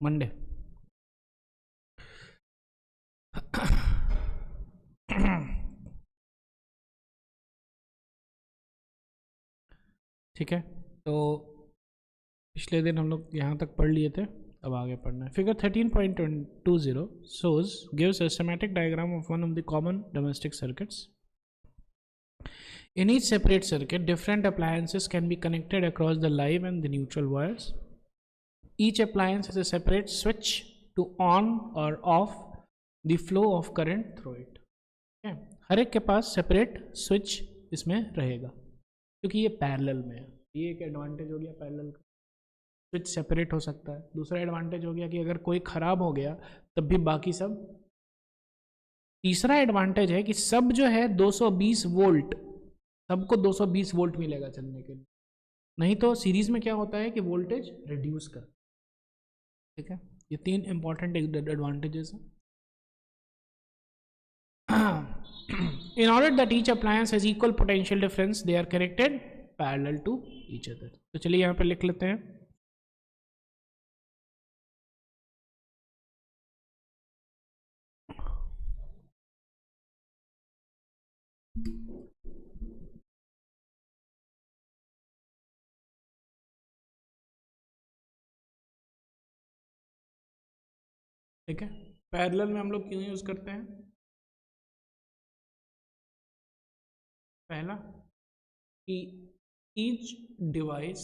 Monday. ठीक है, तो पिछले दिन हम लोग यहाँ तक पढ़ लिए थे, अब आगे पढ़ना है। Figure 13.20 shows gives a schematic diagram of one of the common domestic circuits. In each separate circuit, different appliances can be connected across the live and the neutral wires. Each appliance has a separate switch to on or off the flow of current through it. Okay? हर एक के पास separate switch इसमें रहेगा क्योंकि ये parallel में है। ये एक एडवांटेज हो गया पैरेलल का, स्विच सेपरेट हो सकता है। दूसरा एडवांटेज हो गया कि अगर कोई ख़राब हो गया तब भी बाकी सब। तीसरा एडवांटेज है कि सब जो है 220 वोल्ट, सबको 220 वोल्ट मिलेगा चलने के लिए, नहीं तो सीरीज में क्या होता है कि वोल्टेज रिड्यूस कर। ठीक है, ये 3 इंपॉर्टेंट एडवांटेजेस हैं। In order that each appliance has equal potential difference, they are connected parallel to each other. तो चलिए यहाँ पे लिख लेते हैं। ठीक है, पैरेलल में हम लोग क्यों यूज करते हैं? पहला कि each device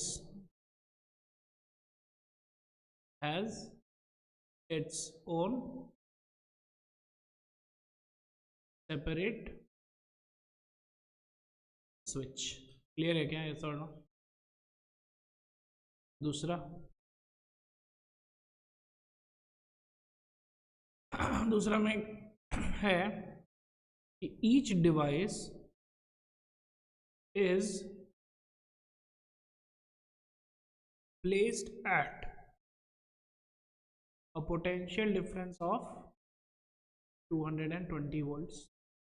has its own separate switch. Clear है क्या, yes or no? दूसरा में है कि each device is placed at a potential difference of 220 volts.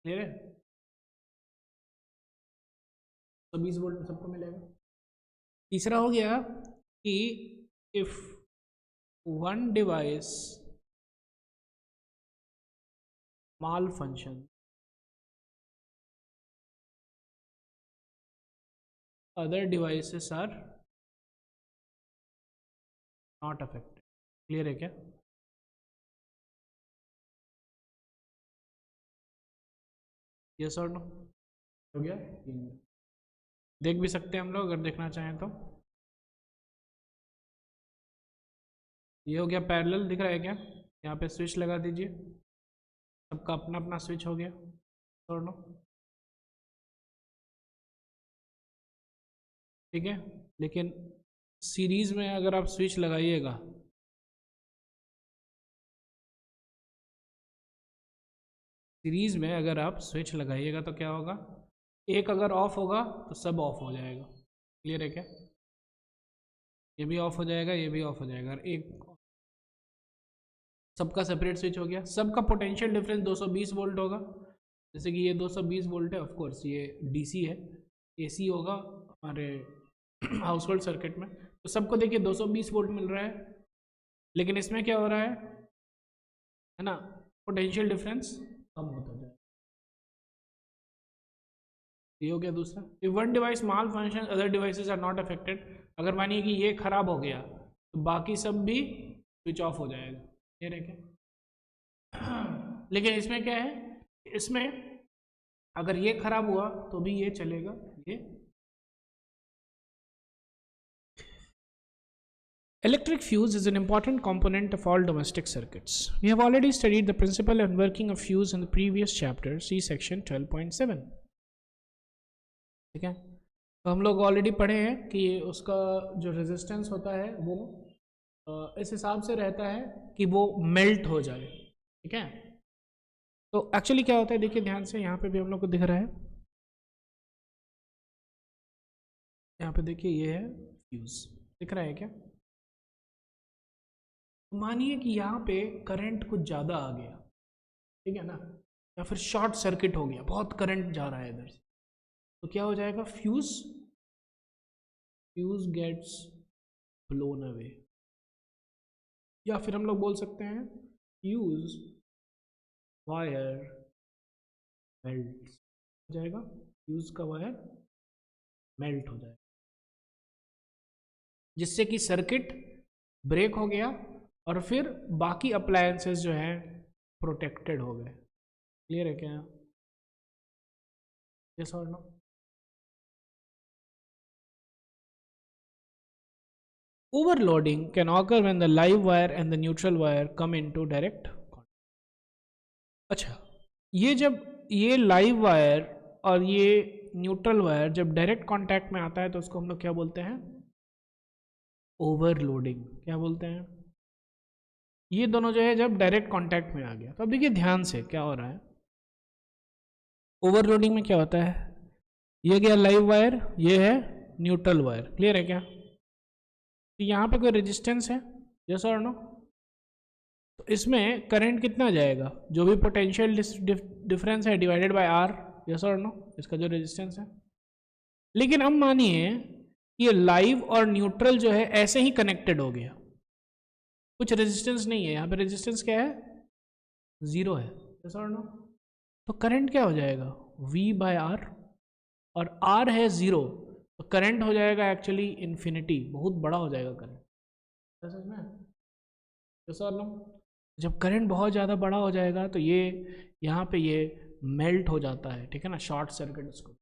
Clear है, 120 वोल्ट सबको मिलेगा। तीसरा हो गया कि if one device malfunction, other devices are not affected. Clear है क्या? यस और नो हो गया? देख भी सकते हैं हम लोग अगर देखना चाहें तो। ये हो गया पैरेलल, दिख रहा है क्या? यहाँ पे स्विच लगा दीजिए, सबका अपना अपना स्विच हो गया और नो। ठीक है, लेकिन सीरीज में अगर आप स्विच लगाइएगा तो क्या होगा, एक अगर ऑफ होगा तो सब ऑफ हो जाएगा। क्लियर है क्या? ये भी ऑफ हो जाएगा, ये भी ऑफ हो जाएगा। एक सबका सेपरेट स्विच हो गया, सबका पोटेंशियल डिफरेंस 220 वोल्ट होगा। जैसे कि ये 220 वोल्ट है, ऑफ कोर्स ये डीसी है, एसी होगा हमारे हाउस होल्ड सर्किट में। तो सबको देखिए 220 वोल्ट मिल रहा है, लेकिन इसमें क्या हो रहा है ना, पोटेंशियल डिफरेंस कम होता जाए। ये हो गया दूसरा। If one device malfunction other devices are not affected, अगर मानिए कि ये खराब हो गया तो बाकी सब भी स्विच ऑफ हो जाएगा। ये रखे, लेकिन इसमें क्या है, इसमें अगर ये खराब हुआ तो भी ये चलेगा। ये electric fuse is an important component of all domestic circuits. We have already studied the principle and working of fuse in the previous chapter, see section 12.7. ठीक है, तो हम लोग ऑलरेडी पढ़े हैं कि उसका जो रेजिस्टेंस होता है वो इस हिसाब से रहता है कि वो मेल्ट हो जाए। ठीक है, तो एक्चुअली क्या होता है, देखिए ध्यान से, यहाँ पे भी हम लोग को दिख रहा है, यहाँ पे देखिए ये है फ्यूज, दिख रहा है क्या? मानिए कि यहाँ पे करंट कुछ ज़्यादा आ गया, ठीक है ना, या फिर शॉर्ट सर्किट हो गया, बहुत करंट जा रहा है इधर से, तो क्या हो जाएगा, फ्यूज गेट्स ब्लोन अवे। या फिर हम लोग बोल सकते हैं फ्यूज वायर मेल्ट हो जाएगा, फ्यूज का वायर मेल्ट हो जाएगा, जिससे कि सर्किट ब्रेक हो गया और फिर बाकी अप्लायंसेस जो है प्रोटेक्टेड हो गए। क्लियर है क्या? यस और no? Overloading can occur when the live wire and the neutral wire come into direct contact. अच्छा, ये जब ये लाइव वायर और ये न्यूट्रल वायर जब डायरेक्ट कांटेक्ट में आता है तो उसको हम लोग क्या बोलते हैं? ओवरलोडिंग। क्या बोलते हैं? ये दोनों जो है जब डायरेक्ट कांटेक्ट में आ गया। तो अब देखिए ध्यान से क्या हो रहा है। ओवरलोडिंग में क्या होता है? ये गया लाइव वायर, ये है न्यूट्रल वायर। क्लियर है क्या? तो यहाँ पे कोई रेजिस्टेंस है? यस और नो? तो इसमें करंट कितना जाएगा? जो भी पोटेंशियल डिफरेंस है डिवाइडेड बाय आर। यस और नो? इसका जो रेजिस्टेंस है। लेकिन अब मानिए ये लाइव और न्यूट्रल जो है ऐसे ही कनेक्टेड हो गया, कुछ रेजिस्टेंस नहीं है। यहाँ पे रेजिस्टेंस क्या है? जीरो है। यस और नो? तो करंट क्या हो जाएगा? V बाय आर, और आर है जीरो, तो करंट हो जाएगा एक्चुअली इन्फिनिटी, बहुत बड़ा हो जाएगा करंट। समझ में? यस और नो? जब करंट बहुत ज़्यादा बड़ा हो जाएगा तो ये यहाँ पे ये मेल्ट हो जाता है, ठीक है ना, शॉर्ट सर्किट उसको,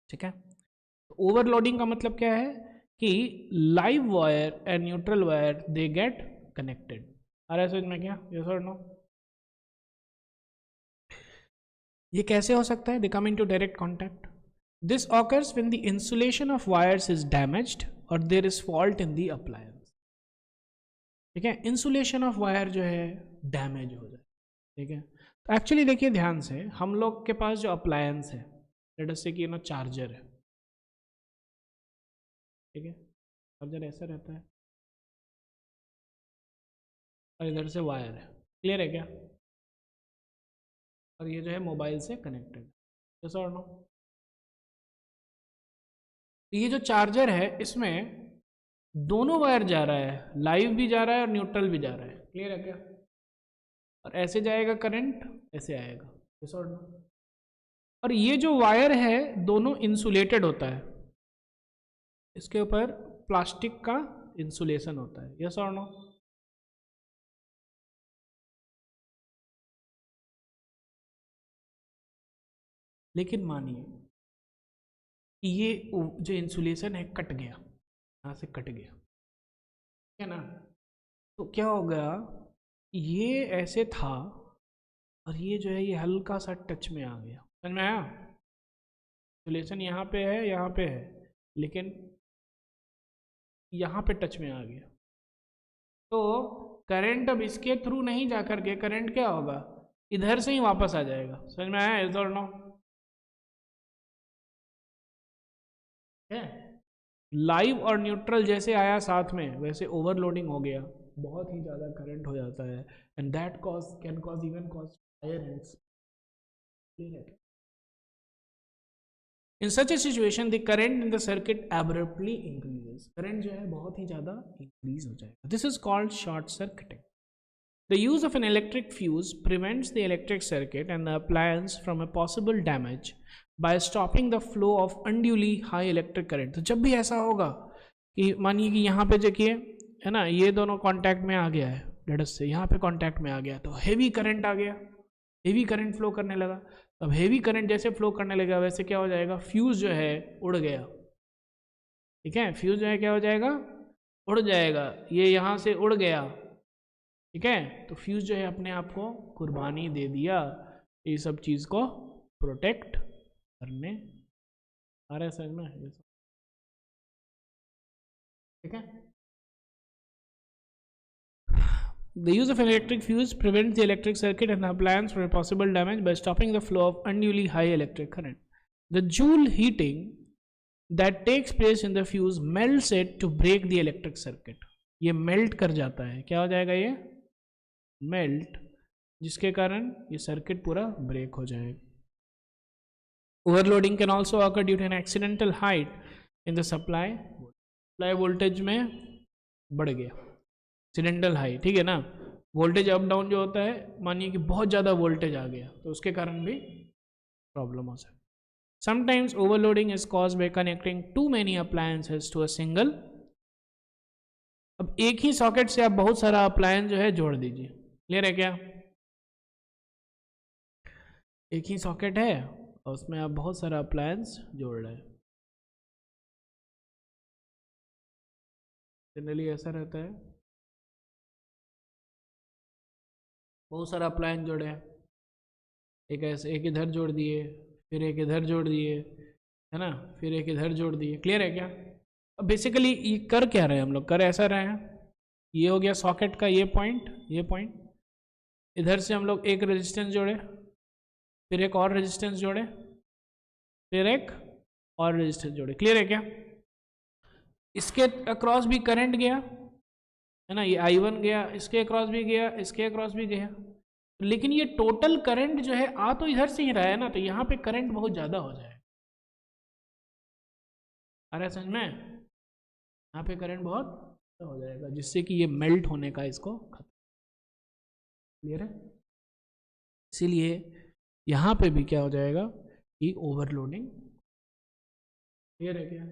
ठीक है। तो ओवरलोडिंग का मतलब क्या है कि live wire and neutral wire they get connected. आ रहा है समझ में क्या? यस और नो? ये कैसे हो सकता है? They come into direct contact. This occurs when the insulation of wires is damaged और there is fault in the appliance. ठीक है, इंसुलेशन ऑफ वायर जो है डैमेज हो जाए, ठीक है। तो एक्चुअली देखिए ध्यान से, हम लोग के पास जो अप्लायंस है, लेट अस से कि ना चार्जर है, ठीक है, चार्जर ऐसा रहता है और इधर से वायर है। क्लियर है क्या? और ये जो है मोबाइल से कनेक्टेड। यस और नो? ये जो चार्जर है इसमें दोनों वायर जा रहा है, लाइव भी जा रहा है और न्यूट्रल भी जा रहा है। क्लियर है क्या? और ऐसे जाएगा करंट, ऐसे आएगा। यस और नो? और ये जो वायर है दोनों इंसुलेटेड होता है, इसके ऊपर प्लास्टिक का इंसुलेशन होता है। यस और नो? लेकिन मानिए कि ये जो इंसुलेशन है कट गया, यहाँ से कट गया, ठीक है ना, तो क्या होगा? ये ऐसे था और ये जो है ये हल्का सा टच में आ गया। समझ में आया? इंसुलेशन यहाँ पे है, यहाँ पे है, लेकिन यहाँ पे टच में आ गया, तो करंट अब इसके थ्रू नहीं जा करके करंट क्या होगा? इधर से ही वापस आ जाएगा। समझ में आया? इधर नो है, लाइव और न्यूट्रल जैसे आया साथ में, वैसे ओवरलोडिंग हो गया, बहुत ही ज़्यादा करंट हो जाता है, and that cause can cause even cause fire and in such A situation the current in the circuit abruptly increases. Current जो है बहुत ही ज़्यादा इंक्रीज हो जाएगा। This is called short circuiting. The use of an electric fuse prevents the electric circuit and the appliance from a possible damage by stopping the flow of unduly high electric current। तो जब भी ऐसा होगा कि मानिए कि यहाँ पे देखिए है ना, ये दोनों कांटेक्ट में आ गया है, लेट अस से यहाँ पे कांटेक्ट में आ गया, तो हेवी करंट आ गया, हेवी करंट फ्लो करने लगा। अब हेवी करंट जैसे फ्लो करने लगा वैसे क्या हो जाएगा? फ्यूज जो है उड़ गया, ठीक है, फ्यूज जो है क्या हो जाएगा? उड़ जाएगा। ये यहाँ से उड़ गया, ठीक है, तो फ्यूज जो है अपने आप को कुर्बानी दे दिया ये सब चीज को प्रोटेक्ट करने। आ रहा है समझ में? ठीक है। The use of an electric fuse prevents the electric circuit and the appliance from possible damage by stopping the flow of unduly high electric current. The Joule heating that takes place in the fuse melts it to break the electric circuit. ये melt कर जाता है, क्या हो जाएगा? ये melt, जिसके कारण ये सर्किट पूरा ब्रेक हो जाएगा। Overloading can also occur due to an accidental height in the supply voltage में बढ़ गया, एक्सीडेंटल हाई, ठीक है ना। वोल्टेज अप डाउन जो होता है, मानिए कि बहुत ज़्यादा वोल्टेज आ गया तो उसके कारण भी प्रॉब्लम हो सकती है। Sometimes overloading is cause by connecting to many appliances to a single. अब एक ही सॉकेट से आप बहुत सारा अप्लायंस जो है जोड़ दीजिए, क्लियर है क्या। एक ही सॉकेट है और उसमें आप बहुत सारा अप्लायंस जोड़ रहे हैं, जनरली ऐसा रहता है। बहुत सारा अप्लायंस जोड़े हैं, एक ऐसे, एक इधर जोड़ दिए, फिर एक इधर जोड़ दिए, है ना, फिर एक इधर जोड़ दिए, क्लियर है क्या। अब बेसिकली ये कर क्या रहे हैं हम लोग, कर ऐसा रहे हैं, ये हो गया सॉकेट का ये पॉइंट, ये पॉइंट, इधर से हम लोग एक रेजिस्टेंस जोड़े, फिर एक और रेजिस्टेंस जोड़े, फिर एक और रेजिस्टेंस जोड़े, क्लियर है क्या। इसके अक्रॉस भी करंट गया, है ना, ये I1 गया, इसके अक्रॉस भी गया, इसके अक्रॉस भी गया, लेकिन ये टोटल करंट जो है आ तो इधर से ही रहा है ना, तो यहाँ पे करंट बहुत ज़्यादा हो जाएगा। आ रहा है समझ में, यहाँ पे करंट बहुत हो जाएगा, जिससे कि ये मेल्ट होने का इसको खतरा, क्लियर है। इसीलिए यहाँ पे भी क्या हो जाएगा कि ओवरलोडिंग, क्लियर है क्या।